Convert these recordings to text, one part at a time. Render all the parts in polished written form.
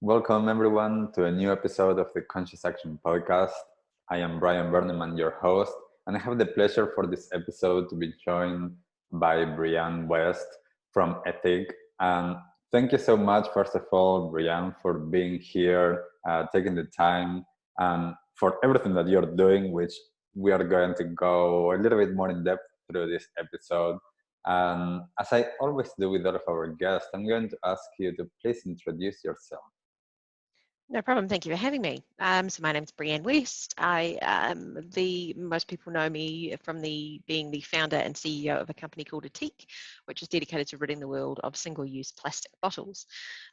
Welcome, everyone, to a new episode of the Conscious Action Podcast. I am Brian Berneman, your host, and I have the pleasure for this episode to be joined by Brianne West from Ethique. And thank you so much, first of all, Brianne, for being here, taking the time, and for everything that you're doing, which we are going to go a little bit more in depth through this episode. And as I always do with all of our guests, I'm going to ask you to please introduce yourself. No problem. Thank you for having me. So my name's Brianne West. Most people know me from being the founder and CEO of a company called Ethique, which is dedicated to ridding the world of single-use plastic bottles.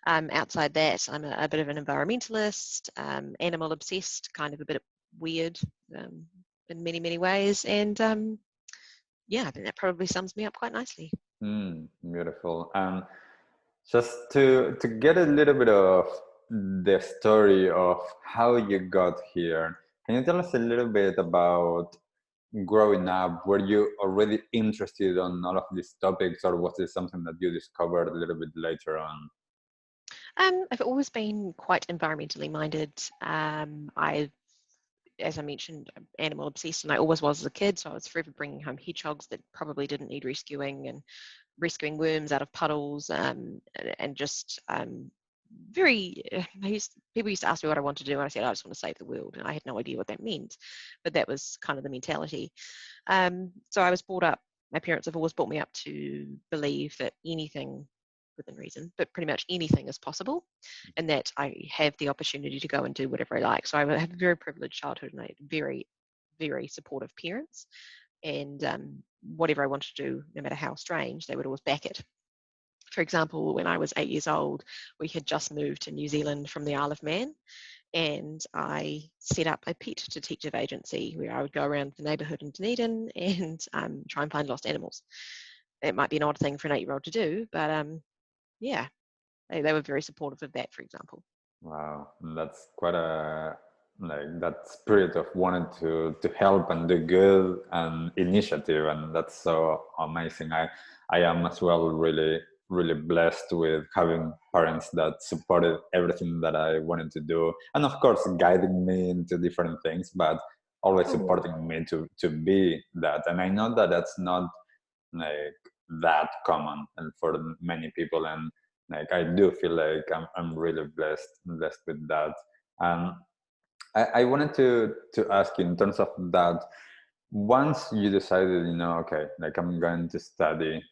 Outside that, I'm a bit of an environmentalist, animal obsessed, kind of a bit weird in many, many ways. And I think that probably sums me up quite nicely. Beautiful. And just to get a little bit of the story of how you got here, can you tell us a little bit about growing up? Were you already interested on all of these topics, or was it something that you discovered a little bit later on? I've always been quite environmentally minded. As I mentioned, I'm animal obsessed, and I always was as a kid. So I was forever bringing home hedgehogs that probably didn't need rescuing, and rescuing worms out of puddles, and just people used to ask me what I want to do, and I said I just want to save the world, and I had no idea what that meant, but that was kind of the mentality. So I was brought up. My parents have always brought me up to believe that anything within reason, but pretty much anything is possible, and that I have the opportunity to go and do whatever I like. So I have a very privileged childhood, and I had very, very supportive parents, and whatever I wanted to do, no matter how strange, they would always back it. For example, when I was 8 years old, we had just moved to New Zealand from the Isle of Man, and I set up a pet detective agency where I would go around the neighbourhood in Dunedin and try and find lost animals. It might be an odd thing for an 8-year-old to do, but yeah, they were very supportive of that, for example. Wow, that's quite that spirit of wanting to help and do good and initiative, and that's so amazing. I am as well really blessed with having parents that supported everything that I wanted to do, and of course guiding me into different things, but always Oh, supporting me to be that. And I know that that's not like that common and for many people, and like I do feel like I'm really blessed with that. And I wanted to ask you in terms of that, once you decided, okay, like I'm going to study,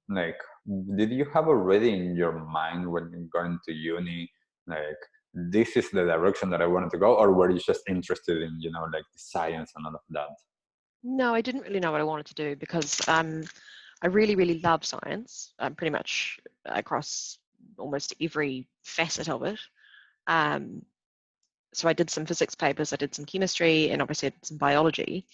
like did you have already in your mind when you're going to uni, like this is the direction that I wanted to go, or were you just interested in, like the science and all of that? no, I didn't really know what I wanted to do because I really, really love science, pretty much across almost every facet of it. Um, so I did some physics papers, I did some chemistry, and obviously I did some biology.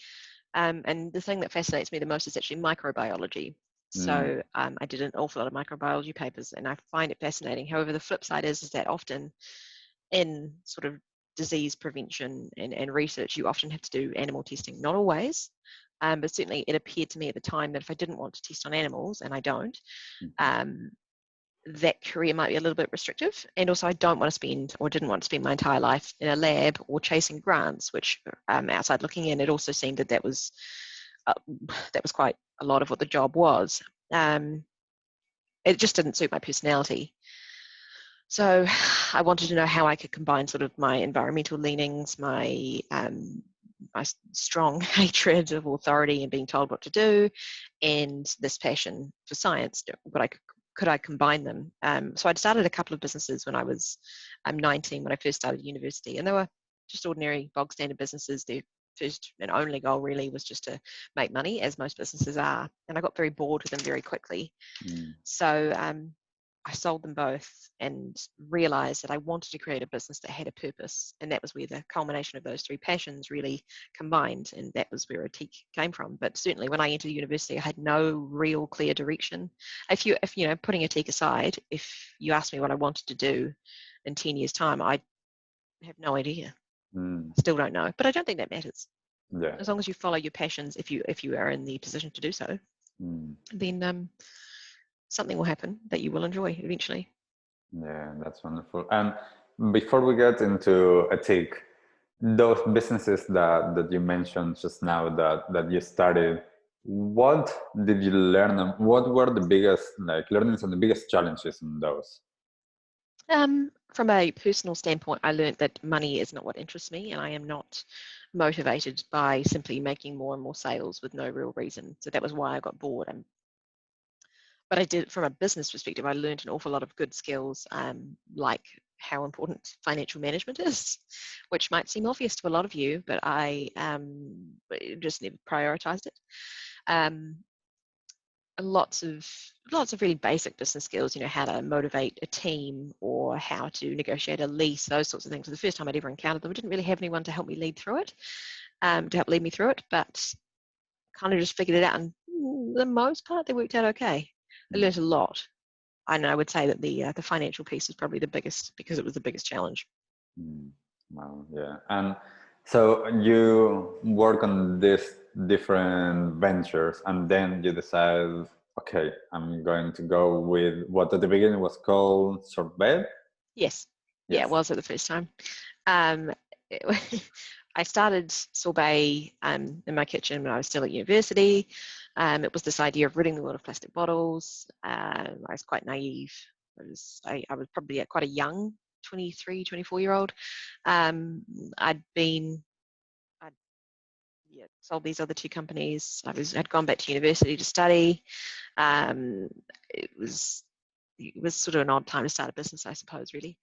And the thing that fascinates me the most is actually microbiology. Mm, So I did an awful lot of microbiology papers, and I find it fascinating. However, the flip side is that often in sort of disease prevention and research, you often have to do animal testing. Not always, but certainly it appeared to me at the time that if I didn't want to test on animals, and I don't, mhm, um, that career might be a little bit restrictive. And also I don't want to spend, or didn't want to spend, my entire life in a lab or chasing grants, which outside looking in, it also seemed that uh, that was quite a lot of what the job was. It just didn't suit my personality. So I wanted to know how I could combine sort of my environmental leanings, my strong hatred of authority and being told what to do, and this passion for science. But could I combine them? So I'd started a couple of businesses when I was 19, when I first started university, and they were just ordinary bog standard businesses. Their first and only goal really was just to make money, as most businesses are. And I got very bored with them very quickly. mm, So I sold them both and realized that I wanted to create a business that had a purpose. And that was where the culmination of those three passions really combined. And that was where Ethique came from. But certainly when I entered university, I had no real clear direction. If putting Ethique aside, if you asked me what I wanted to do in 10 years' time, I have no idea. mm, I still don't know. But I don't think that matters. yeah. As long as you follow your passions, if you are in the position to do so, Mm. then something will happen that you will enjoy eventually. Yeah, that's wonderful. And before we get into ethique, those businesses that you mentioned just now that you started, what did you learn? And what were the biggest like learnings and the biggest challenges in those? From a personal standpoint, I learned that money is not what interests me, and I am not motivated by simply making more and more sales with no real reason. So that was why I got bored. But I did, from a business perspective, I learned an awful lot of good skills, like how important financial management is, which might seem obvious to a lot of you, but I just never prioritized it. Um, lots of really basic business skills, how to motivate a team or how to negotiate a lease, those sorts of things. So the first time I'd ever encountered them, I didn't really have anyone to help me lead through it, to help lead me through it, but kind of just figured it out, and the most part, they worked out okay. I learned a lot. And I would say that the financial piece is probably the biggest, because it was the biggest challenge. Mm, wow, yeah. And so you work on these different ventures, and then you decide, okay, I'm going to go with what at the beginning was called sorbet. Yes. Yeah, it Yes. was at the first time. Um, I started sorbet in my kitchen when I was still at university. It was this idea of ridding the world of plastic bottles. I was quite naive. I was probably at quite a young 23, 24-year-old. I'd sold these other two companies. I'd gone back to university to study. Um, it was sort of an odd time to start a business, I suppose, really.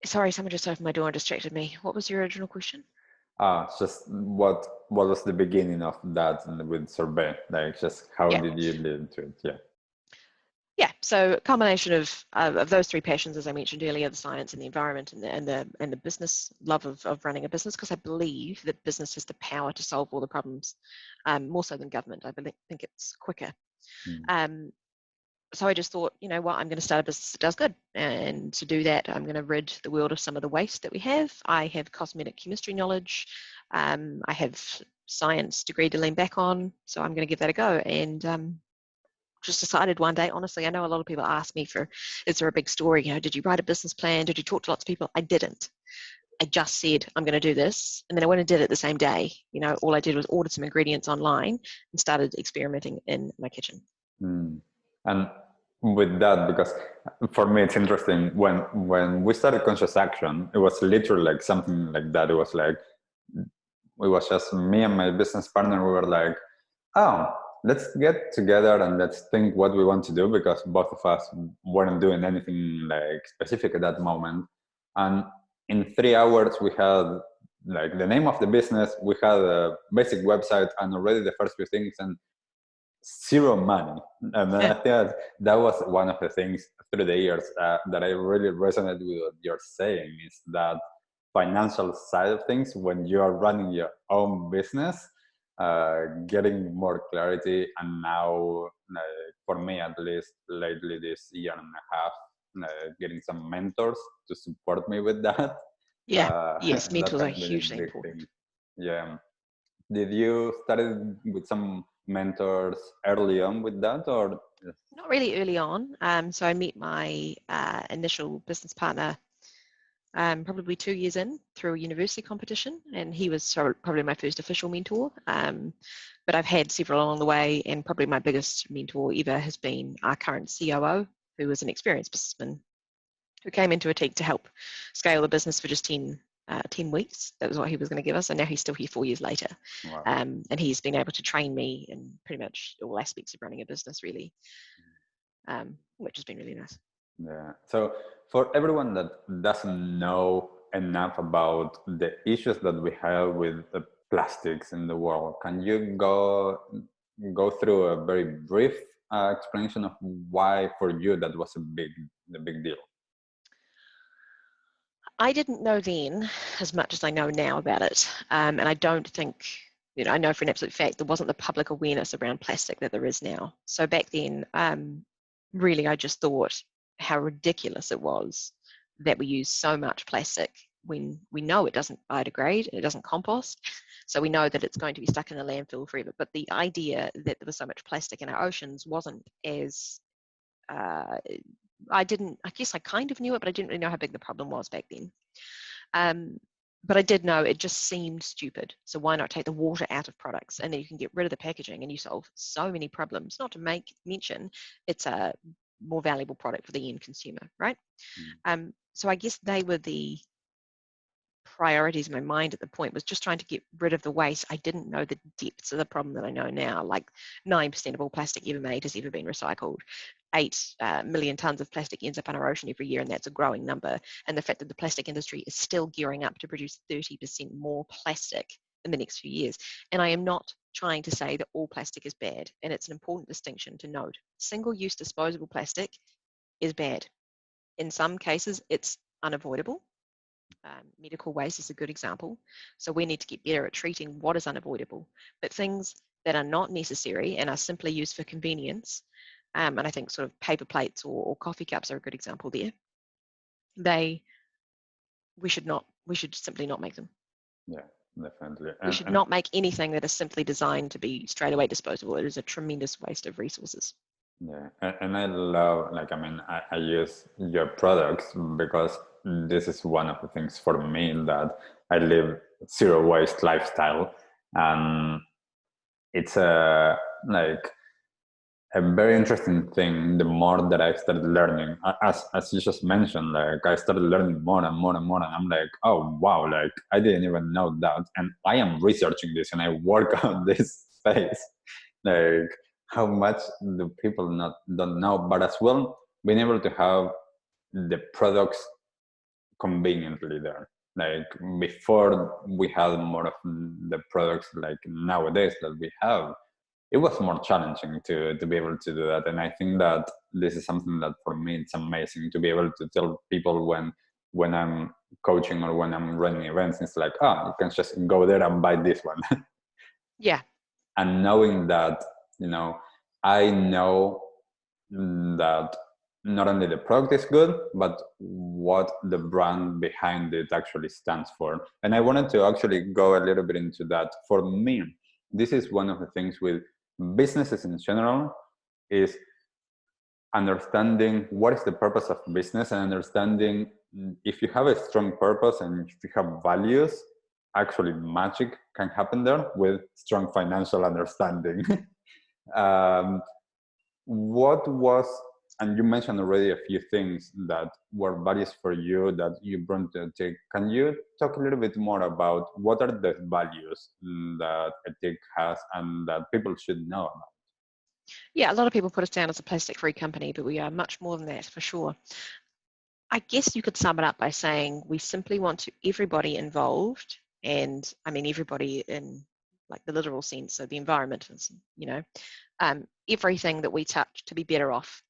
Sorry, someone just opened my door and distracted me. What was your original question? Just what was the beginning of that and with sorbet? Like, just how Yeah. did you lead into it? Yeah. Yeah, so a combination of those three passions, as I mentioned earlier, the science and the environment and the business love of running a business, because I believe that business has the power to solve all the problems, more so than government. I think it's quicker. Mm. Um, so I just thought, you know what, I'm going to start a business that does good. And to do that, I'm going to rid the world of some of the waste that we have. I have cosmetic chemistry knowledge. I have science degree to lean back on. So I'm going to give that a go. And just decided one day, honestly, I know a lot of people ask me for, is there a big story? Did you write a business plan? Did you talk to lots of people? I didn't. I just said, I'm going to do this. And then I went and did it the same day. All I did was order some ingredients online and started experimenting in my kitchen. Mm. And with that, because for me it's interesting, when we started Conscious Action, it was literally like something like that. It was like, it was just me and my business partner. We were like, oh, let's get together and let's think what we want to do, because both of us weren't doing anything like specific at that moment. And in 3 hours we had like the name of the business, we had a basic website and already the first few things, and zero money. And I think that was one of the things through the years that I really resonated with what you're saying, is that financial side of things when you are running your own business, getting more clarity. And now, for me at least, lately this year and a half, getting some mentors to support me with that. Yeah. Yes, That mentors are has been a hugely big important. thing. Yeah. Did you started with some mentors early on with that, or? Not really early on. So I met my initial business partner probably 2 years in through a university competition, and he was probably my first official mentor. But I've had several along the way, and probably my biggest mentor ever has been our current COO, who was an experienced businessman who came into Ethique to help scale the business for just 10 weeks. That was what he was going to give us, and now he's still here 4 years later. Wow. And he's been able to train me in pretty much all aspects of running a business, really, which has been really nice. Yeah. So for everyone that doesn't know enough about the issues that we have with the plastics in the world, can you go through a very brief explanation of why for you that was the big deal? I didn't know then as much as I know now about it. And I don't think, I know for an absolute fact there wasn't the public awareness around plastic that there is now. So back then, really, I just thought how ridiculous it was that we use so much plastic when we know it doesn't biodegrade, it doesn't compost. So we know that it's going to be stuck in the landfill forever. But the idea that there was so much plastic in our oceans wasn't as I guess I kind of knew it, but I didn't really know how big the problem was back then. But I did know it just seemed stupid. So why not take the water out of products, and then you can get rid of the packaging and you solve so many problems. Not to mention it's a more valuable product for the end consumer, right? So I guess they were the priorities in my mind at the point, was just trying to get rid of the waste. I didn't know the depths of the problem that I know now. Like 9% of all plastic ever made has ever been recycled. 8 million tons of plastic ends up in our ocean every year, and that's a growing number. And the fact that the plastic industry is still gearing up to produce 30% more plastic in the next few years. And I am not trying to say that all plastic is bad, and it's an important distinction to note. Single-use disposable plastic is bad. In some cases, it's unavoidable. Medical waste is a good example. So we need to get better at treating what is unavoidable. But things that are not necessary and are simply used for convenience, and I think sort of paper plates or coffee cups are a good example there, we should simply not make them. Yeah, definitely. We should not make anything that is simply designed to be straight away disposable. It is a tremendous waste of resources. Yeah, and I love, like, I mean, I use your products because this is one of the things for me, that I live zero waste lifestyle, and it's a very interesting thing. The more that I started learning, as you just mentioned, like, I started learning more and more and more, and I'm like, oh wow, like, I didn't even know that, and I am researching this and I work on this space, like, how much do people don't know, but as well being able to have the products conveniently there. Like, before we had more of the products like nowadays that we have, it was more challenging to be able to do that. And I think that this is something that for me it's amazing to be able to tell people when I'm coaching or when I'm running events. It's like, you can just go there and buy this one. Yeah. And knowing that, I know that not only the product is good, but what the brand behind it actually stands for. And I wanted to actually go a little bit into that. For me, this is one of the things with businesses in general, is understanding what is the purpose of business, and understanding if you have a strong purpose and if you have values, actually magic can happen there with strong financial understanding. What was, and you mentioned already a few things that were values for you that you brought to Ethique. Can you talk a little bit more about what are the values that Ethique has and that people should know about? Yeah, a lot of people put us down as a plastic-free company, but we are much more than that, for sure. I guess you could sum it up by saying we simply want to everybody involved, and I mean everybody in like the literal sense, so the environment, everything that we touch to be better off,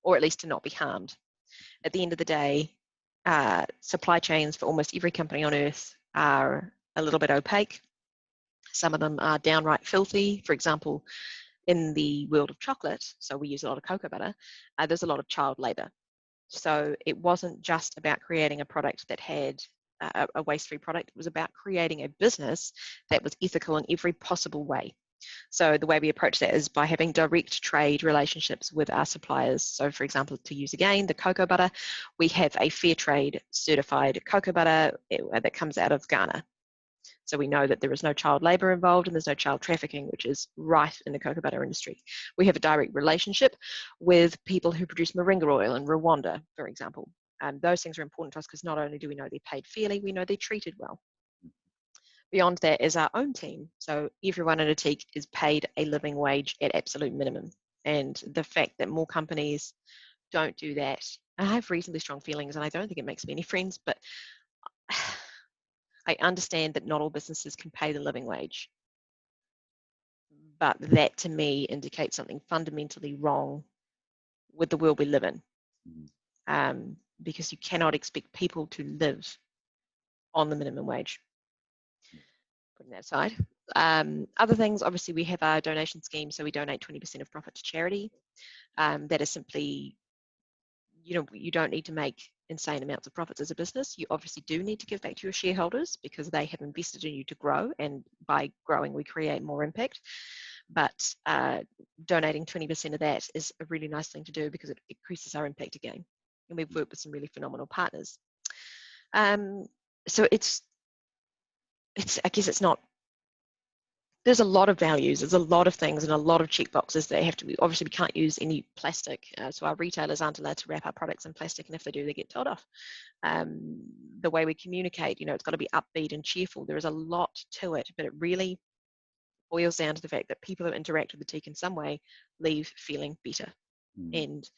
or at least to not be harmed. At the end of the day, supply chains for almost every company on earth are a little bit opaque. Some of them are downright filthy. For example, in the world of chocolate, so we use a lot of cocoa butter, there's a lot of child labor. So it wasn't just about creating a product that had a waste-free product. It was about creating a business that was ethical in every possible way. So the way we approach that is by having direct trade relationships with our suppliers. So for example, to use again, the cocoa butter, we have a fair trade certified cocoa butter that comes out of Ghana. So we know that there is no child labour involved and there's no child trafficking, which is rife in the cocoa butter industry. We have a direct relationship with people who produce moringa oil in Rwanda, for example. And those things are important to us because not only do we know they're paid fairly, we know they're treated well. Beyond that is our own team. So everyone at Ethique is paid a living wage at absolute minimum. And the fact that more companies don't do that, I have reasonably strong feelings, and I don't think it makes me any friends, but I understand that not all businesses can pay the living wage, but that to me indicates something fundamentally wrong with the world we live in, because you cannot expect people to live on the minimum wage. Putting that aside. Other things, obviously we have our donation scheme, so we donate 20% of profit to charity. That is simply, you don't need to make insane amounts of profits as a business. You obviously do need to give back to your shareholders because they have invested in you to grow, and by growing we create more impact. but donating 20% of that is a really nice thing to do because it increases our impact again. And we've worked with some really phenomenal partners. So it's I guess it's not, there's a lot of values, there's a lot of things and a lot of check boxes that have to be, obviously we can't use any plastic, so our retailers aren't allowed to wrap our products in plastic, and if they do, they get told off. The way we communicate, it's got to be upbeat and cheerful. There is a lot to it, but it really boils down to the fact that people who interact with the Ethique in some way leave feeling better and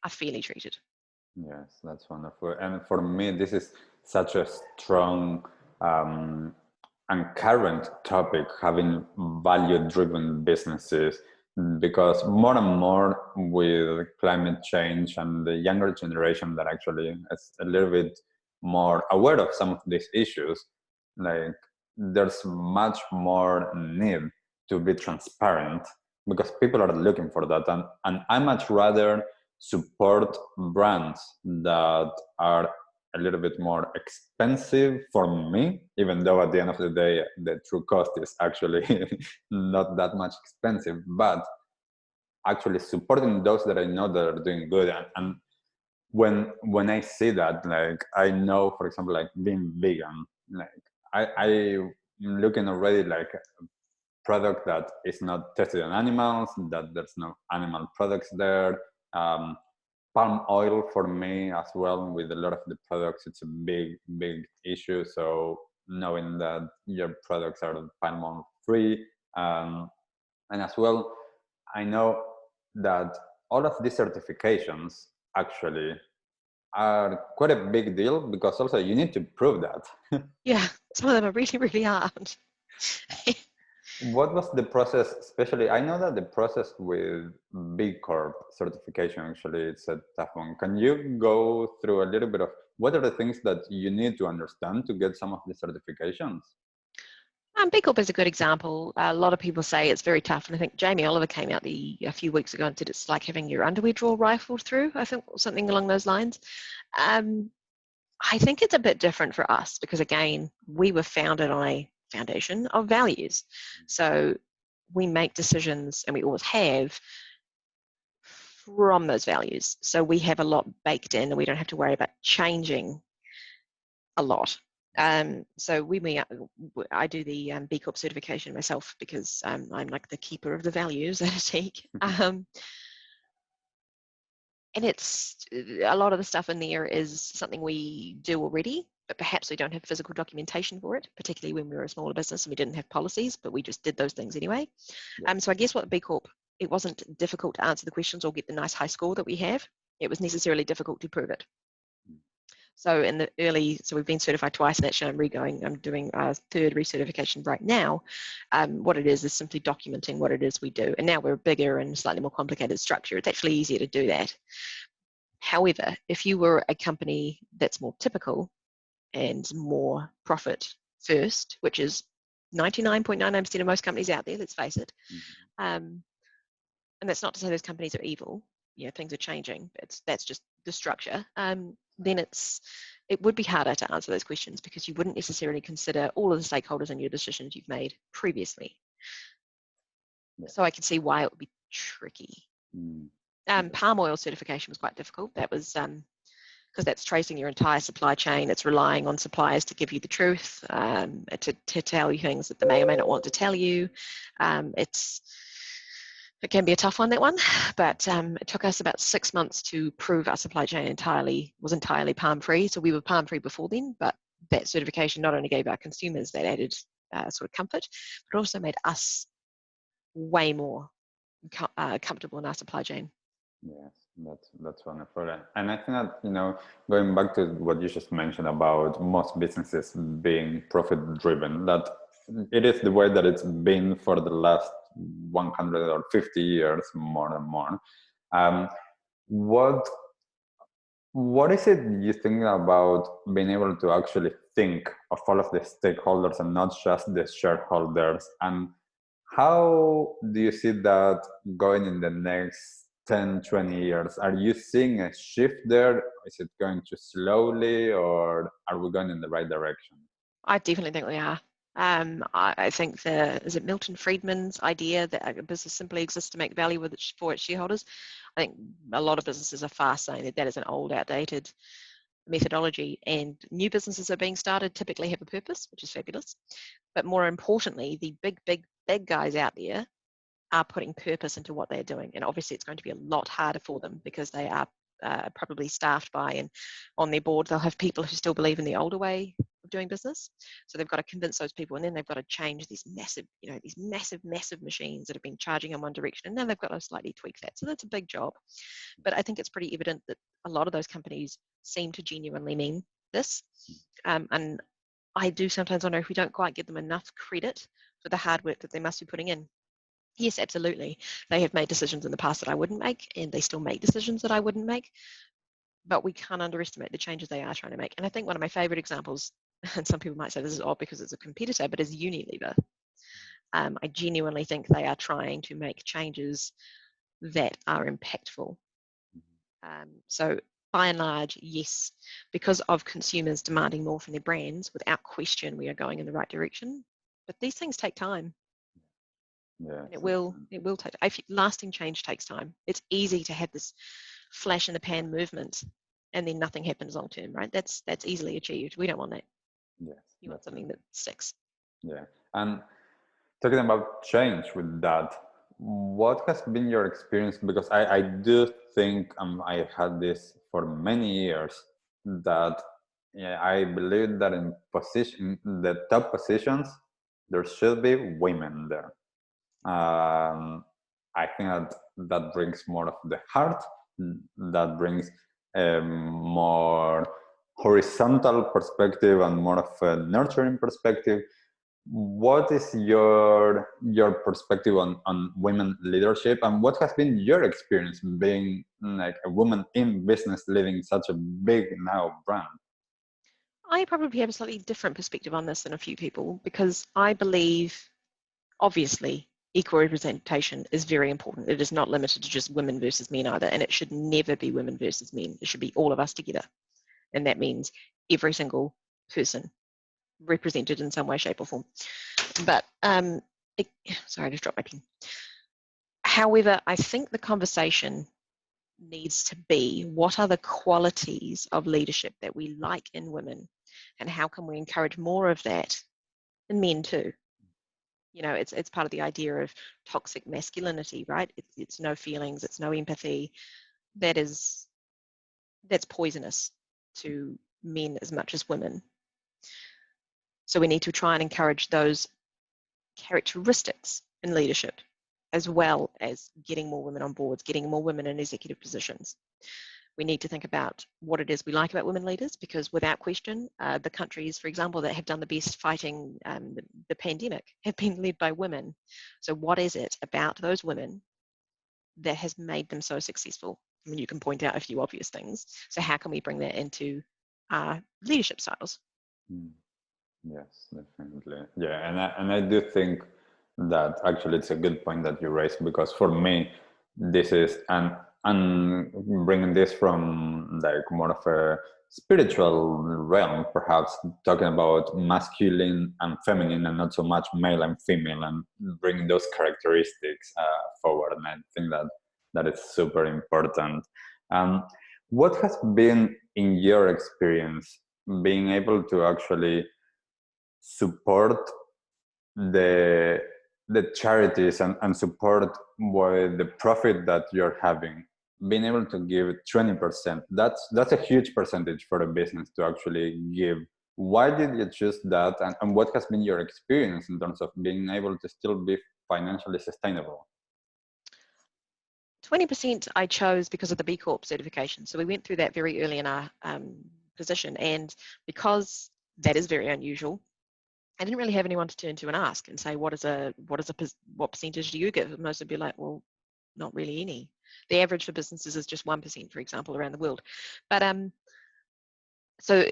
are fairly treated. Yes, that's wonderful. And for me, this is such a strong and current topic, having value-driven businesses, because more and more with climate change and the younger generation that actually is a little bit more aware of some of these issues, like there's much more need to be transparent because people are looking for that. And I much rather support brands that are a little bit more expensive for me, even though at the end of the day, the true cost is actually not that much expensive, but actually supporting those that I know that are doing good. And when I see that, like, I know, for example, like being vegan, like I'm looking already like a product that is not tested on animals, that there's no animal products there. Palm oil for me as well, with a lot of the products, it's a big issue. So knowing that your products are palm oil free, and as well, I know that all of these certifications actually are quite a big deal, because also you need to prove that. Yeah, some of them are really, really hard. What was the process, especially, I know that the process with B Corp certification, actually, it's a tough one. Can you go through a little bit of what are the things that you need to understand to get some of the certifications? B Corp is a good example. A lot of people say it's very tough, and I think Jamie Oliver came out a few weeks ago and said it's like having your underwear drawer rifled through, I think, something along those lines. I think it's a bit different for us because, again, we were founded on a foundation of values. So we make decisions, and we always have, from those values. So we have a lot baked in, and we don't have to worry about changing a lot. So I do the B Corp certification myself because I'm like the keeper of the values at Ethique. And it's a lot of the stuff in there is something we do already, but perhaps we don't have physical documentation for it, particularly when we were a smaller business and we didn't have policies, but we just did those things anyway. So I guess what B Corp, it wasn't difficult to answer the questions or get the nice high score that we have. It was necessarily difficult to prove it. So we've been certified twice, and actually I'm doing a third recertification right now. What it is simply documenting what it is we do. And now we're a bigger and slightly more complicated structure. It's actually easier to do that. However, if you were a company that's more typical and more profit first, which is 99.99% of most companies out there, let's face it, and that's not to say those companies are evil. Things are changing. That's just the structure. Then it would be harder to answer those questions because you wouldn't necessarily consider all of the stakeholders in your decisions you've made previously. So I can see why it would be tricky. Palm oil certification was quite difficult. That was because that's tracing your entire supply chain. It's relying on suppliers to give you the truth, to tell you things that they may or may not want to tell you. It can be a tough one, that one, but it took us about 6 months to prove our supply chain was entirely palm-free. So we were palm-free before then, but that certification not only gave our consumers that added sort of comfort, but also made us way more comfortable in our supply chain. Yes, that's wonderful. And I think that, going back to what you just mentioned about most businesses being profit-driven, that it is the way that it's been for the last 100 or 50 years, more and more. What is it you think about being able to actually think of all of the stakeholders and not just the shareholders? And how do you see that going in the next 10, 20 years? Are you seeing a shift there? Is it going too slowly, or are we going in the right direction? I definitely think we are. I think is it Milton Friedman's idea that a business simply exists to make value for its shareholders? I think a lot of businesses are fast saying that is an old, outdated methodology, and new businesses are being started typically have a purpose, which is fabulous. But more importantly, the big guys out there are putting purpose into what they're doing. And obviously it's going to be a lot harder for them because they are probably staffed by, and on their board they'll have people who still believe in the older way of doing business. So they've got to convince those people, and then they've got to change these massive machines that have been charging in one direction, and now they've got to slightly tweak that. So that's a big job. But I think it's pretty evident that a lot of those companies seem to genuinely mean this. And I do sometimes wonder if we don't quite give them enough credit for the hard work that they must be putting in. Yes, absolutely. They have made decisions in the past that I wouldn't make, and they still make decisions that I wouldn't make. But we can't underestimate the changes they are trying to make. And I think one of my favorite examples, and some people might say this is odd because it's a competitor, but is Unilever. I genuinely think they are trying to make changes that are impactful. So by and large, yes, because of consumers demanding more from their brands, without question, we are going in the right direction. But these things take time. Yeah, And it will take, lasting change takes time. It's easy to have this flash in the pan movement and then nothing happens long term, right? That's easily achieved. We don't want that. yes, You want something that sticks. Yeah. And talking about change with that, what has been your experience? Because I do think I had this for many years, that I believe that in the top positions, there should be women there. I think that brings more of the heart, that brings a more horizontal perspective and more of a nurturing perspective. What is your perspective on women leadership, and what has been your experience being like a woman in business leading such a big now brand? I probably have a slightly different perspective on this than a few people, because I believe, obviously, equal representation is very important. It is not limited to just women versus men either, and it should never be women versus men. It should be all of us together. And that means every single person represented in some way, shape, or form. But sorry, I just dropped my pen. However, I think the conversation needs to be, what are the qualities of leadership that we like in women, and how can we encourage more of that in men too? You know, it's part of the idea of toxic masculinity, right? It's no feelings, it's no empathy. That's poisonous to men as much as women. So we need to try and encourage those characteristics in leadership, as well as getting more women on boards, getting more women in executive positions. We need to think about what it is we like about women leaders, because without question, the countries, for example, that have done the best fighting the pandemic have been led by women. So what is it about those women that has made them so successful? I mean, you can point out a few obvious things. So how can we bring that into our leadership styles? Yes, definitely. Yeah, and I do think that actually it's a good point that you raised, because for me, this is and bringing this from like more of a spiritual realm, perhaps talking about masculine and feminine, and not so much male and female, and bringing those characteristics forward. And I think that is super important. What has been, in your experience, being able to actually support the charities and support with the profit that you're having, being able to give 20%, that's a huge percentage for a business to actually give. Why did you choose that, and what has been your experience in terms of being able to still be financially sustainable? 20% I chose because of the B Corp certification. So we went through that very early in our position, and because that is very unusual, I didn't really have anyone to turn to and ask and say, what percentage do you give? And most would be like, well, not really any. The average for businesses is just 1%, for example, around the world. But so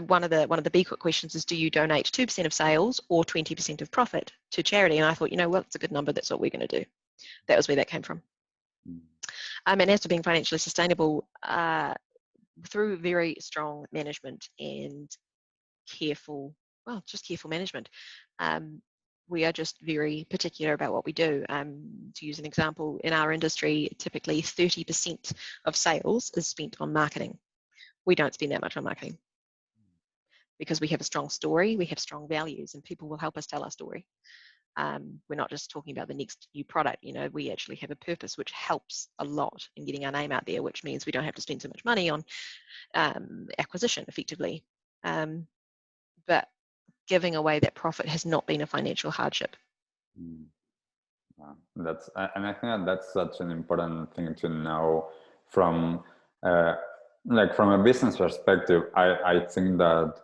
one of the B Corp questions is, do you donate 2% of sales or 20% of profit to charity? And I thought, well, it's a good number. That's what we're going to do. That was where that came from. And as for being financially sustainable, through very strong management and careful well, just careful management. We are just very particular about what we do. To use an example, in our industry, typically 30% of sales is spent on marketing. We don't spend that much on marketing because we have a strong story, we have strong values, and people will help us tell our story. We're not just talking about the next new product, we actually have a purpose which helps a lot in getting our name out there, which means we don't have to spend so much money on acquisition effectively. But giving away that profit has not been a financial hardship. And I think that that's such an important thing to know from from a business perspective. I think that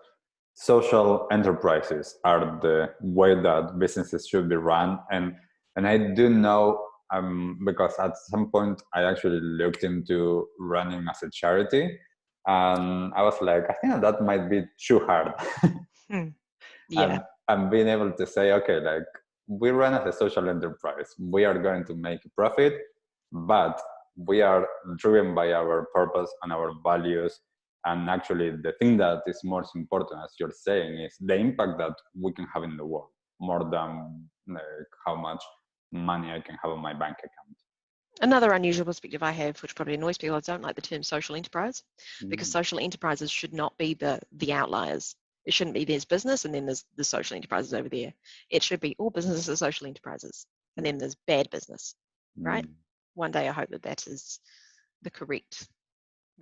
social enterprises are the way that businesses should be run, and I do know because at some point I actually looked into running as a charity, and I was like, I think that might be too hard. Yeah. And being able to say, okay, like, we run as a social enterprise, we are going to make a profit, but we are driven by our purpose and our values. And actually the thing that is most important, as you're saying, is the impact that we can have in the world, more than how much money I can have on my bank account. Another unusual perspective I have, which probably annoys people, I don't like the term social enterprise, because social enterprises should not be the outliers. It shouldn't be there's business and then there's the social enterprises over there. It should be all businesses are social enterprises and then there's bad business, right? One day I hope that is the correct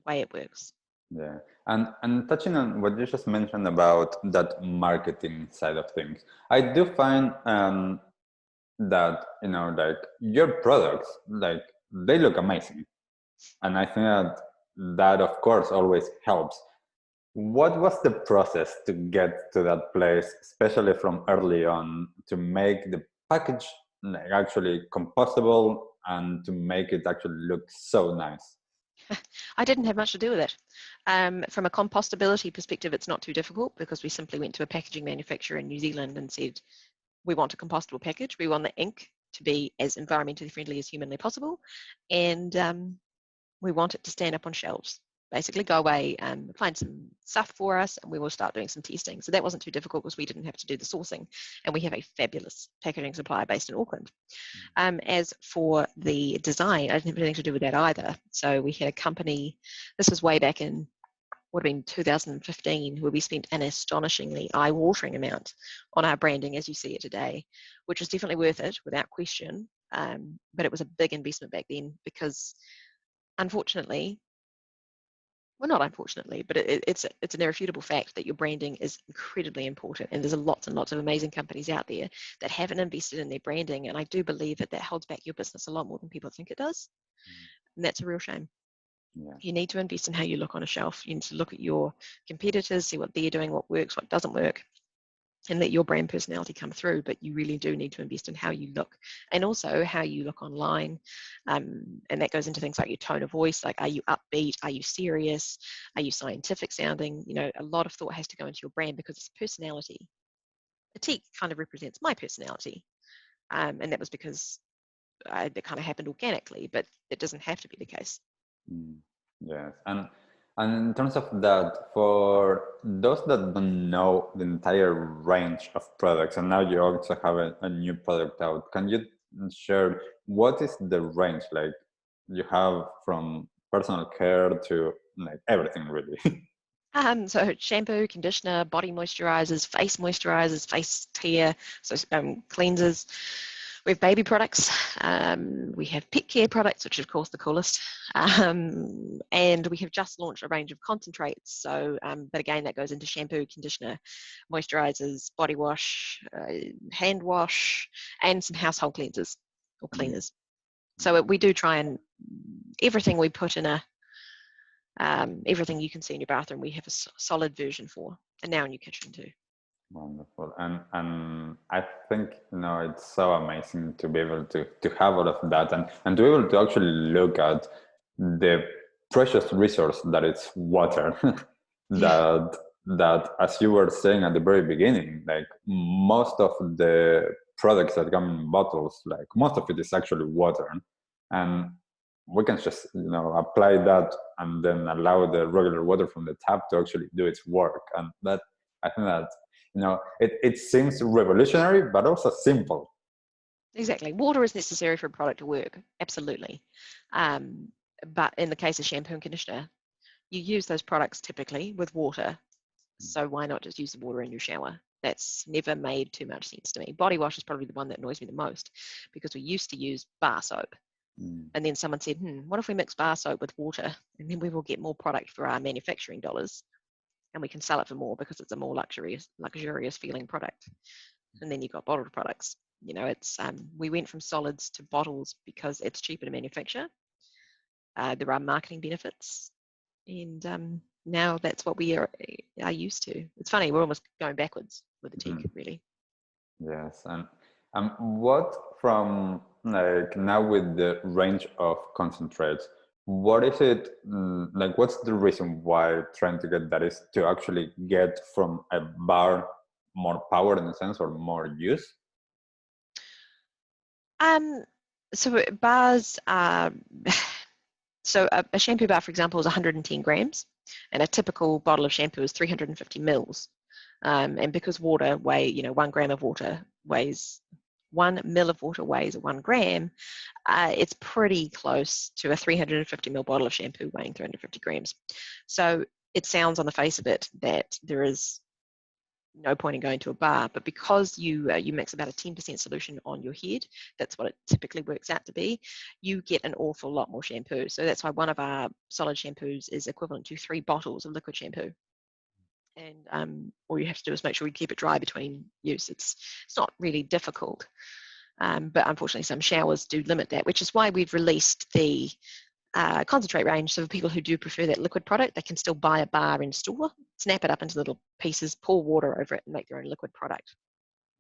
way it works. Yeah, and touching on what you just mentioned about that marketing side of things, I do find that like your products, like, they look amazing, and I think that of course always helps. What was the process to get to that place, especially from early on, to make the package like actually compostable and to make it actually look so nice? I didn't have much to do with it. From a compostability perspective, it's not too difficult because we simply went to a packaging manufacturer in New Zealand and said, we want a compostable package. We want the ink to be as environmentally friendly as humanly possible. And we want it to stand up on shelves. Basically go away and find some stuff for us and we will start doing some testing. So that wasn't too difficult because we didn't have to do the sourcing, and we have a fabulous packaging supplier based in Auckland. As for the design, I didn't have anything to do with that either. So we had a company, this was way back in, would have been 2015, where we spent an astonishingly eye-watering amount on our branding as you see it today, which was definitely worth it without question. But it was a big investment back then because unfortunately, well, not unfortunately, but it's an irrefutable fact that your branding is incredibly important, and there's lots and lots of amazing companies out there that haven't invested in their branding, and I do believe that holds back your business a lot more than people think it does, and that's a real shame. Yeah. You need to invest in how you look on a shelf. You need to look at your competitors, see what they're doing, what works, what doesn't work, and let your brand personality come through. But you really do need to invest in how you look, and also how you look online. And that goes into things like your tone of voice, like, are you upbeat? Are you serious? Are you scientific sounding? A lot of thought has to go into your brand because it's personality. Ethique kind of represents my personality. And that was because it kind of happened organically, but it doesn't have to be the case. Yes, and in terms of that, for those that don't know the entire range of products, and now you also have a new product out, can you share what is the range like you have from personal care to like everything really? So shampoo, conditioner, body moisturizers, face care, so cleansers. We have baby products. We have pet care products, which is of course the coolest. And we have just launched a range of concentrates. So, but again, that goes into shampoo, conditioner, moisturizers, body wash, hand wash, and some household cleansers or cleaners. So we do try and everything we put in everything you can see in your bathroom, we have a solid version for, and now in your kitchen too. Wonderful. And I think it's so amazing to be able to have all of that and to be able to actually look at the precious resource that is water. that as you were saying at the very beginning, like most of the products that come in bottles, like most of it is actually water, and we can just apply that and then allow the regular water from the tap to actually do its work. And that, I think that it seems revolutionary, but also simple. Exactly. Water is necessary for a product to work. Absolutely. But in the case of shampoo and conditioner, you use those products typically with water. So why not just use the water in your shower? That's never made too much sense to me. Body wash is probably the one that annoys me the most because we used to use bar soap. And then someone said, what if we mix bar soap with water and then we will get more product for our manufacturing dollars and we can sell it for more because it's a more luxurious feeling product. And then you've got bottled products. It's we went from solids to bottles because it's cheaper to manufacture. There are marketing benefits. And now that's what we are used to. It's funny, we're almost going backwards with Ethique, really. Yes, and what from like now with the range of concentrates, what is it like? What's the reason why trying to get that is to actually get from a bar more power in a sense or more use? So bars are. So a shampoo bar, for example, is 110 grams, and a typical bottle of shampoo is 350 mils. And because water 1 gram of water weighs 1 mil of water weighs 1 gram, it's pretty close to a 350 ml bottle of shampoo weighing 350 grams. So it sounds on the face of it that there is no point in going to a bar, but because you mix about a 10% solution on your head, that's what it typically works out to be, you get an awful lot more shampoo. So that's why one of our solid shampoos is equivalent to 3 bottles of liquid shampoo. And all you have to do is make sure you keep it dry between use. It's not really difficult, but unfortunately some showers do limit that, which is why we've released the concentrate range. So for people who do prefer that liquid product, they can still buy a bar in store, snap it up into little pieces, pour water over it, and make their own liquid product.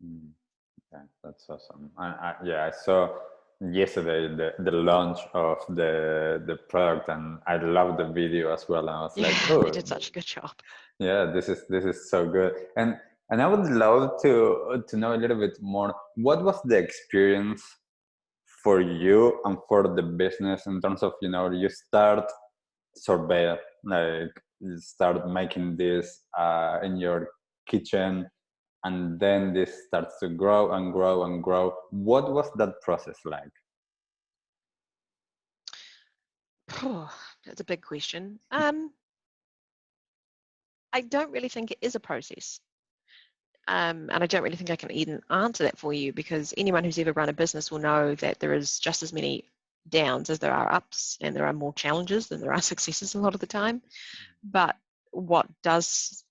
Yeah, that's awesome. I saw yesterday the launch of the product, and I loved the video as well. And I was like, They did such a good job. yeah, this is so good. And I would love to know a little bit more. What was the experience for you and for the business in terms of, you start sorbet, like you start making this in your kitchen, and then this starts to grow and grow and grow. What was that process like? That's a big question. I don't really think it is a process. And I don't really think I can even answer that for you, because anyone who's ever run a business will know that there is just as many downs as there are ups, and there are more challenges than there are successes a lot of the time. But what does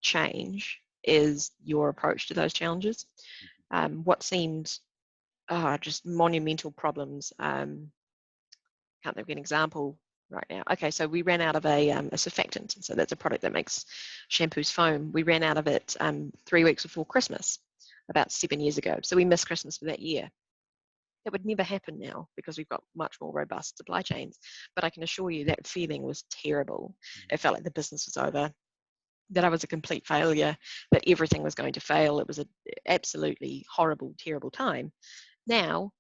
change is your approach to those challenges. What seemed just monumental problems. Can't think of an example right now. Okay, so we ran out of a surfactant. So that's a product that makes shampoos foam. We ran out of it 3 weeks before Christmas, about 7 years ago. So we missed Christmas for that year. That would never happen now because we've got much more robust supply chains. But I can assure you that feeling was terrible. It felt like the business was over, that I was a complete failure, that everything was going to fail. It was an absolutely horrible, terrible time. Now,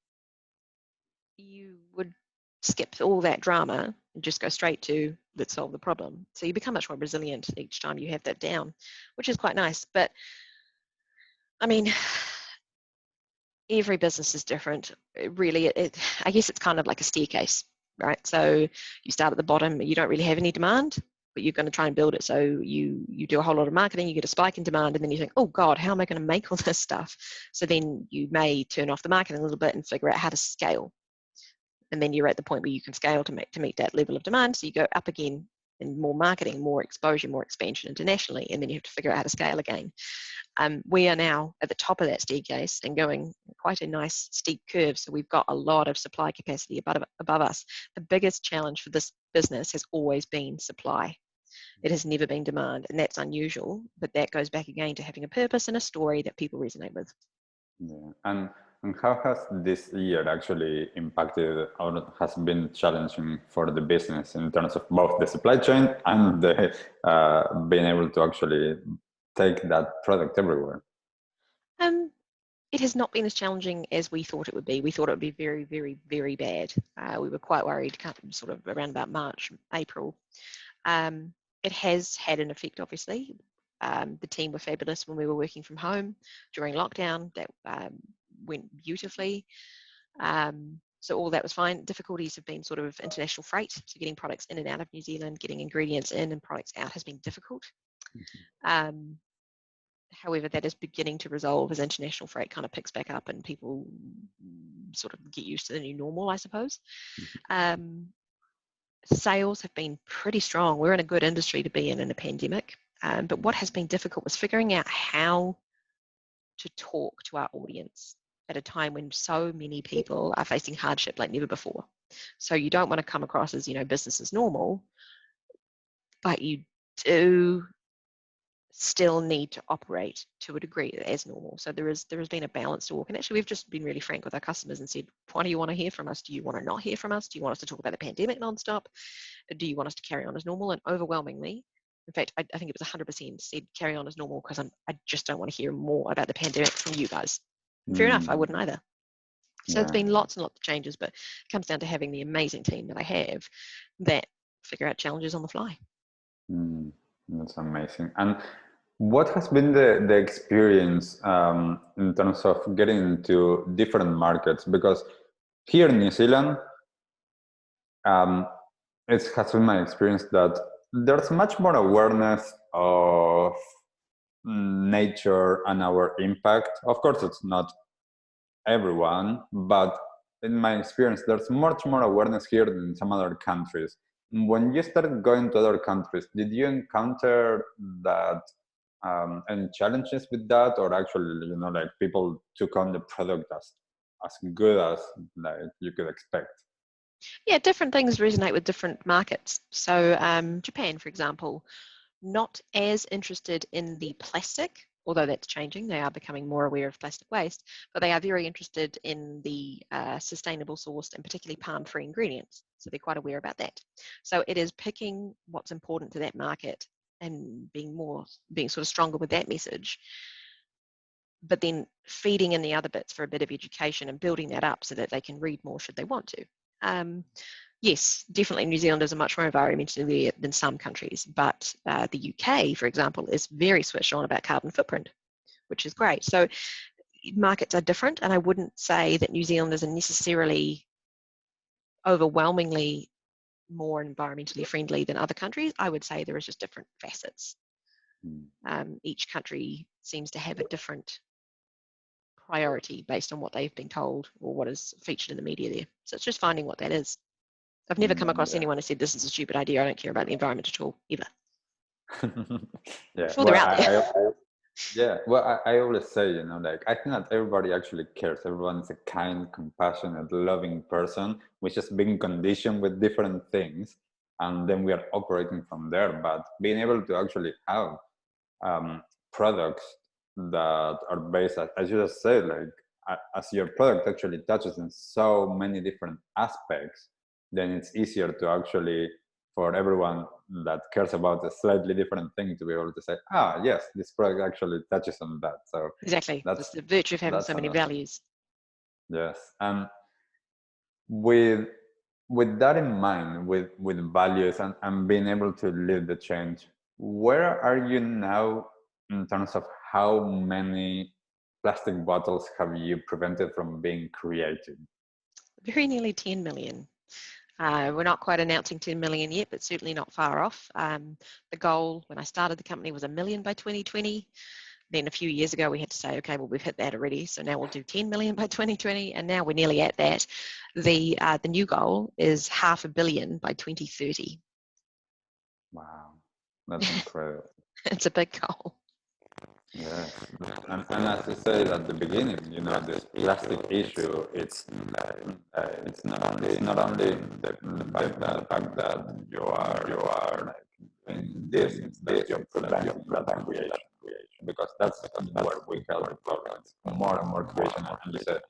you would skip all that drama and just go straight to let's solve the problem. So you become much more resilient each time you have that down, which is quite nice. But I mean, every business is different. I guess it's kind of like a staircase, right? So you start at the bottom, you don't really have any demand, but you're going to try and build it. So you do a whole lot of marketing, you get a spike in demand, and then you think, oh God, how am I going to make all this stuff? So then you may turn off the marketing a little bit and figure out how to scale. And then you're at the point where you can scale to meet that level of demand. So you go up again in more marketing, more exposure, more expansion internationally, and then you have to figure out how to scale again. We are now at the top of that staircase and going quite a nice steep curve. So we've got a lot of supply capacity above us. The biggest challenge for this business has always been supply. It has never been demand, and that's unusual, but that goes back again to having a purpose and a story that people resonate with. Yeah. And how has this year actually impacted or has been challenging for the business in terms of both the supply chain and the, being able to actually take that product everywhere? It has not been as challenging as we thought it would be. We thought it would be very, very, very bad. We were quite worried sort of around about March, April. It has had an effect, obviously. The team were fabulous when we were working from home during lockdown. That went beautifully. So all that was fine. Difficulties have been sort of international freight, so getting products in and out of New Zealand, getting ingredients in and products out has been difficult. However, that is beginning to resolve as international freight kind of picks back up and people sort of get used to the new normal, I suppose. Sales have been pretty strong. We're in a good industry to be in a pandemic. But what has been difficult was figuring out how to talk to our audience at a time when so many people are facing hardship like never before. So you don't want to come across as, business as normal, but you do still need to operate to a degree as normal. So there has been a balance to walk. And actually, we've just been really frank with our customers and said, what do you want to hear from us? Do you want to not hear from us? Do you want us to talk about the pandemic nonstop? Do you want us to carry on as normal? And overwhelmingly, in fact, I think it was 100% said carry on as normal because I just don't want to hear more about the pandemic from you guys. And fair enough, I wouldn't either. So it's been lots and lots of changes, but it comes down to having the amazing team that I have that figure out challenges on the fly. That's amazing. And what has been the experience in terms of getting into different markets? Because here in New Zealand, it has been my experience that there's much more awareness of nature and our impact. Of course, it's not everyone, but in my experience, there's much more awareness here than in some other countries. When you started going to other countries, did you encounter that any challenges with that, or actually, like people took on the product as good as like you could expect? Yeah, different things resonate with different markets. So Japan, for example, not as interested in the plastic, although that's changing. They are becoming more aware of plastic waste, but they are very interested in the sustainable sourced and particularly palm-free ingredients. So they're quite aware about that. So it is picking what's important to that market and being sort of stronger with that message, but then feeding in the other bits for a bit of education and building that up so that they can read more should they want to. Yes, definitely New Zealanders are much more environmentally aware than some countries, but the UK, for example, is very switched on about carbon footprint, which is great. So markets are different, and I wouldn't say that New Zealanders are necessarily overwhelmingly more environmentally friendly than other countries. I would say there is just different facets. Each country seems to have a different priority based on what they've been told or what is featured in the media there. So it's just finding what that is. I've never come across anyone who said this is a stupid idea. I don't care about the environment at all, ever. Yeah, Sure, they're out there. Well, I always say, like I think that everybody actually cares. Everyone is a kind, compassionate, loving person. We're just being conditioned with different things, and then we are operating from there. But being able to actually have products that are based, as you just said, like as your product actually touches in so many different aspects, then it's easier to actually, for everyone that cares about a slightly different thing, to be able to say, yes, this product actually touches on that. So exactly. That's the virtue of having so many values. Yes. With that in mind, with values and being able to lead the change, where are you now in terms of how many plastic bottles have you prevented from being created? Very nearly 10 million. We're not quite announcing 10 million yet, but certainly not far off. The goal when I started the company was 1 million by 2020. Then a few years ago, we had to say, okay, well, we've hit that already. So now we'll do 10 million by 2020. And now we're nearly at that. The new goal is 500 million by 2030. Wow, that's incredible. It's a big goal. Yeah, and as you said at the beginning, this plastic issue, it's not only the fact that you are like doing this you're preventing creation, because that's where we help the problems. More and more creation, and you said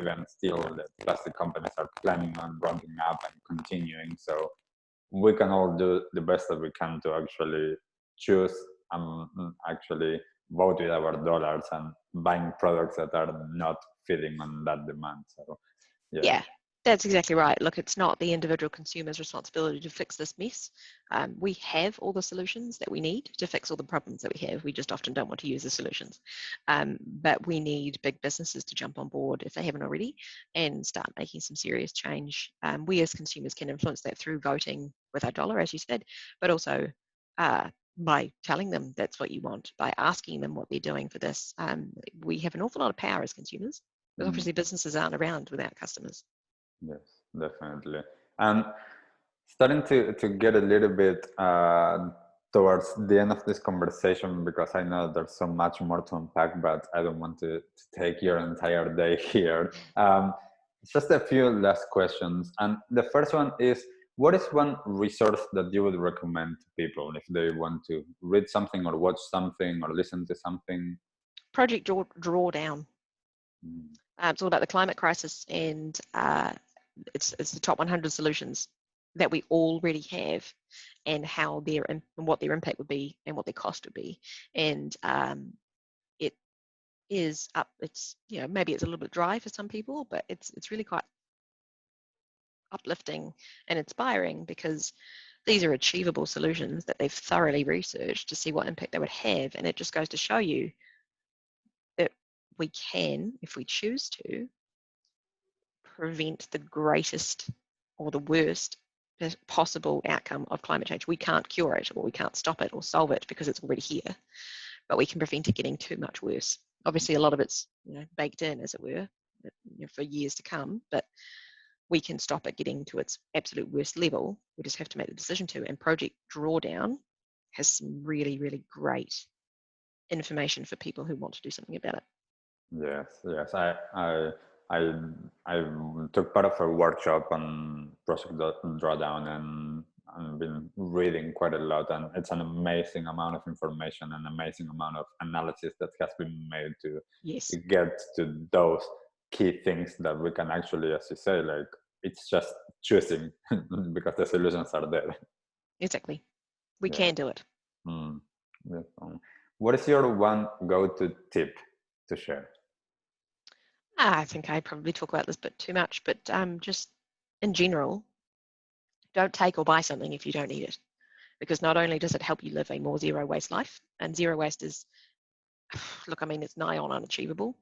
even still the plastic companies are planning on ramping up and continuing. So we can all do the best that we can to actually choose actually vote with our dollars and buying products that are not feeding on that demand. So Yeah, That's exactly right. Look, it's not the individual consumer's responsibility to fix this mess. We have all the solutions that we need to fix all the problems that we have. We just often don't want to use the solutions. But we need big businesses to jump on board if they haven't already and start making some serious change. We as consumers can influence that through voting with our dollar, as you said, but also by telling them that's what you want, by asking them what they're doing for this. We have an awful lot of power as consumers, but obviously businesses aren't around without customers. Yes, definitely. And starting to get a little bit towards the end of this conversation, because I know there's so much more to unpack, but I don't want to take your entire day here. Just a few last questions. And the first one is, what is one resource that you would recommend to people if they want to read something or watch something or listen to something? Project Drawdown. It's all about the climate crisis, and it's the top 100 solutions that we already have, and how and what their impact would be, and what their cost would be. And it is up. It's maybe it's a little bit dry for some people, but it's really quite uplifting and inspiring, because these are achievable solutions that they've thoroughly researched to see what impact they would have, and it just goes to show you that we can, if we choose to, prevent the greatest or the worst possible outcome of climate change. We can't cure it, or we can't stop it or solve it because it's already here, but we can prevent it getting too much worse. Obviously, a lot of it's baked in, as it were, for years to come, but we can stop it getting to its absolute worst level. We just have to make the decision to. And Project Drawdown has some really, really great information for people who want to do something about it. Yes. I took part of a workshop on Project Drawdown, and I've been reading quite a lot, and it's an amazing amount of information, an amazing amount of analysis that has been made to get to those key things that we can actually, as you say, like, it's just choosing because the solutions are there. Exactly. We can do it. What is your one go-to tip to share? I think I probably talk about this a bit too much, but just in general, don't take or buy something if you don't need it, because not only does it help you live a more zero waste life, and zero waste is, look, I mean, it's nigh on unachievable,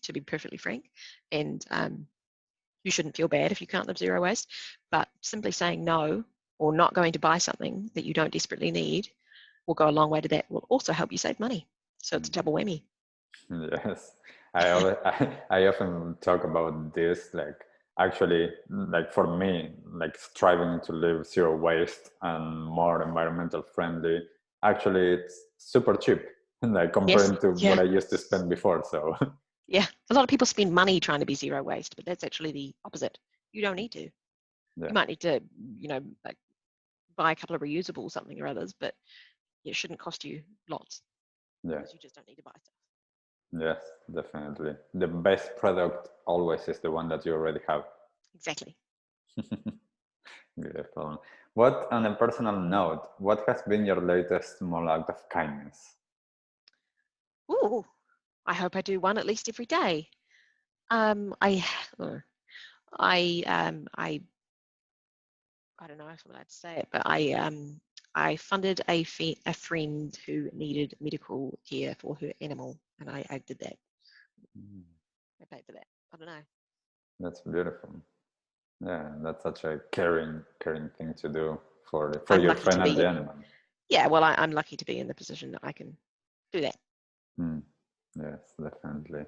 to be perfectly frank, and you shouldn't feel bad if you can't live zero waste, but simply saying no or not going to buy something that you don't desperately need will go a long way to that. Will also help you save money. So it's a double whammy. Yes. I often talk about this, like, actually, like, for me, like, striving to live zero waste and more environmental friendly, actually it's super cheap, like, compared to what I used to spend before. So yeah, a lot of people spend money trying to be zero waste, but that's actually the opposite. You don't need to. You might need to, like, buy a couple of reusable something or others, but it shouldn't cost you lots. Because you just don't need to buy stuff. Yes, definitely. The best product always is the one that you already have. Exactly. Beautiful. What, on a personal note, what has been your latest small act of kindness? Ooh, I hope I do one at least every day. I don't know if I'm allowed to say it, but I funded a friend who needed medical care for her animal, and I did that. I paid for that. I don't know. That's beautiful. Yeah, that's such a caring thing to do for your friend and the animal. Yeah, well, I'm lucky to be in the position that I can do that. Yes, definitely.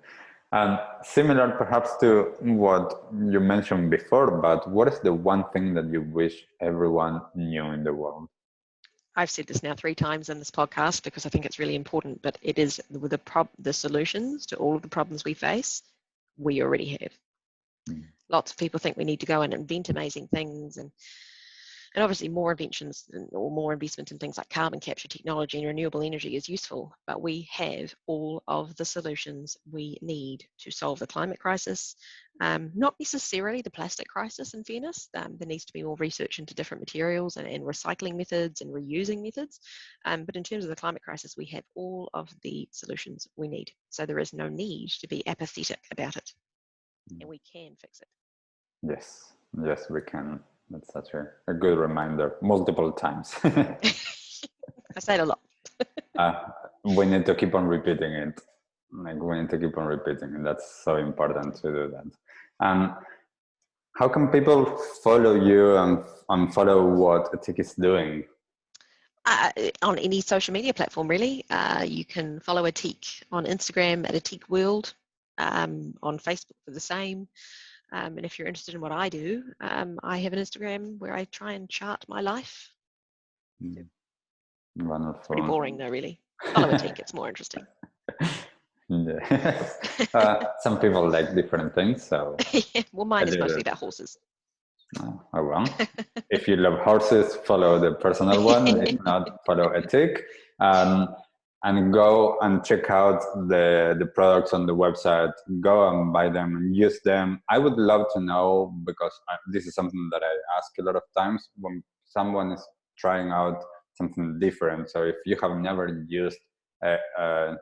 And similar perhaps to what you mentioned before, but what is the one thing that you wish everyone knew in the world? I've said this now 3 times in this podcast because I think it's really important, but it is with the solutions to all of the problems we face, we already have. Lots of people think we need to go and invent amazing things, and obviously more inventions or more investment in things like carbon capture technology and renewable energy is useful, but we have all of the solutions we need to solve the climate crisis. Not necessarily the plastic crisis, in fairness. There needs to be more research into different materials and recycling methods and reusing methods. But in terms of the climate crisis, we have all of the solutions we need. So there is no need to be apathetic about it, and we can fix it. Yes, Yes, we can. That's such a good reminder, multiple times. I say it a lot. uh, we need to keep on repeating it. Like we need to keep on repeating it. That's so important to do that. How can people follow you and follow what Ethique is doing? On any social media platform, really. You can follow Ethique on Instagram at Ethique World, on Facebook for the same. And if you're interested in what I do, I have an Instagram where I try and chart my life. Wonderful. It's pretty boring though, really. Follow Ethique, it's more interesting. Yes. Some people like different things, so Yeah, well, mine is mostly about horses. Oh well. If you love horses, follow the personal one. If not, follow Ethique. And go and check out the products on the website. Go and buy them and use them. I would love to know, because this is something that I ask a lot of times when someone is trying out something different. So if you have never used a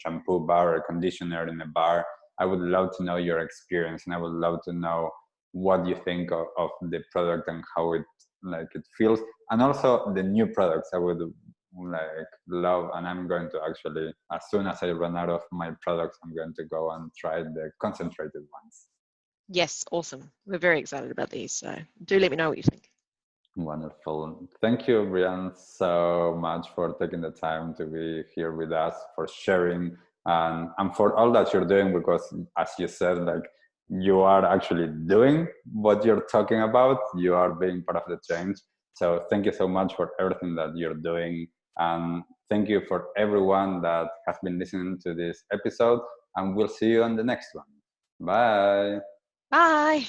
shampoo bar or conditioner in a bar, I would love to know your experience, and I would love to know what you think of the product and how it feels, and also the new products. I would love, and I'm going to actually, as soon as I run out of my products, I'm going to go and try the concentrated ones. Yes, awesome. We're very excited about these, so do let me know what you think. Wonderful. Thank you, Brianne, so much for taking the time to be here with us, for sharing, and for all that you're doing, because as you said, you are actually doing what you're talking about. You are being part of the change. So thank you so much for everything that you're doing. And thank you for everyone that has been listening to this episode. And we'll see you on the next one. Bye. Bye.